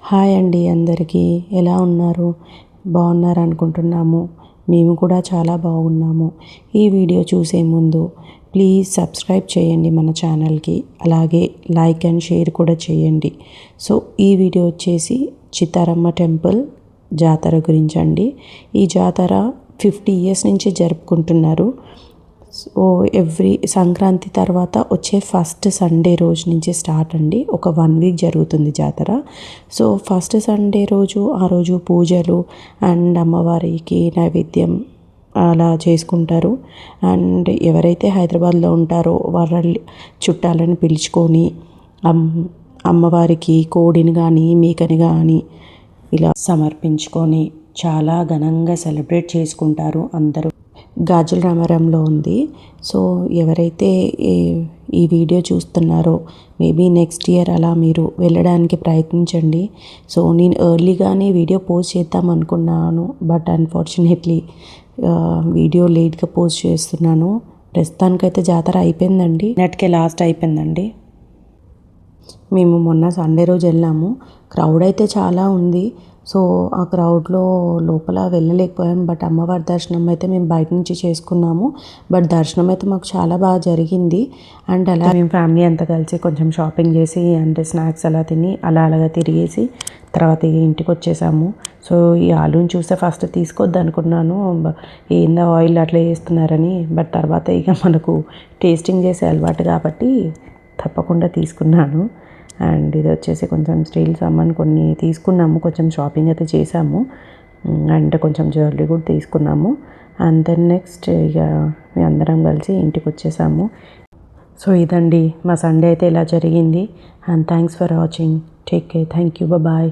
Hi అండి, అందరికీ ఎలా ఉన్నారు? బాగున్నారు అనుకుంటున్నాము. మేము కూడా చాలా బాగున్నాము. ఈ వీడియో చూసే ముందు ప్లీజ్ సబ్స్క్రైబ్ చేయండి మన ఛానల్కి. అలాగే లైక్ అండ్ షేర్ కూడా చేయండి. సో ఈ వీడియో వచ్చేసి చిత్తారమ్మ టెంపుల్ జాతర గురించి అండి. ఈ జాతర 50 ఇయర్స్ నుంచి జరుపుకుంటున్నారు. సో ఎవ్రీ సంక్రాంతి తర్వాత వచ్చే ఫస్ట్ సండే రోజు నుంచి స్టార్ట్ అండి. ఒక 1 వీక్ జరుగుతుంది జాతర. సో ఫస్ట్ సండే రోజు ఆ రోజు పూజలు అండ్ అమ్మవారికి నైవేద్యం అలా చేసుకుంటారు. అండ్ ఎవరైతే హైదరాబాద్లో ఉంటారో వాళ్ళ చుట్టాలను పిలుచుకొని అమ్మవారికి కోడిని కానీ మేకని కానీ ఇలా సమర్పించుకొని చాలా ఘనంగా సెలబ్రేట్ చేసుకుంటారు అందరూ. గాజుల రామారంలో ఉంది. సో ఎవరైతే ఈ వీడియో చూస్తున్నారో మేబీ నెక్స్ట్ ఇయర్ అలా మీరు వెళ్ళడానికి ప్రయత్నించండి. సో నేను ఎర్లీగానే వీడియో పోస్ట్ చేద్దాం అనుకున్నాను, బట్ అన్ఫార్చునేట్లీ వీడియో లేట్గా పోస్ట్ చేస్తున్నాను. ప్రస్తుతానికైతే జాతర అయిపోయిందండి, నెట్కే లాస్ట్ అయిపోయిందండి. మేము మొన్న సండే రోజు వెళ్ళాము. క్రౌడ్ అయితే చాలా ఉంది. సో ఆ క్రౌడ్లో లోపల వెళ్ళలేకపోయాం. బట్ అమ్మవారి దర్శనం అయితే మేము బయట నుంచి చేసుకున్నాము. బట్ దర్శనం అయితే మాకు చాలా బాగా జరిగింది. అండ్ అలా మేము ఫ్యామిలీ అంతా కలిసి కొంచెం షాపింగ్ చేసి అంటే స్నాక్స్ అలా తిని అలాగా తిరిగేసి తర్వాత ఇంటికి వచ్చేసాము. సో ఈ ఆలూని చూస్తే ఫస్ట్ తీసుకొద్దు అనుకున్నాను, ఏందో ఆయిల్ అట్లా చేస్తున్నారని. బట్ తర్వాత ఇక మనకు టేస్టింగ్ చేసే అలవాటు కాబట్టి తప్పకుండా తీసుకున్నాను. అండ్ ఇది వచ్చేసి కొంచెం స్టీల్ సామాన్ కొన్ని తీసుకున్నాము, కొంచెం షాపింగ్ అయితే చేసాము. అండ్ కొంచెం జ్యువెలరీ కూడా తీసుకున్నాము. అండ్ దెన్ నెక్స్ట్ ఇక మేము అందరం కలిసి ఇంటికి వచ్చేసాము. సో ఇదండి మా సండే అయితే ఇలా జరిగింది. And thanks for watching. Take care. Thank you. Bye.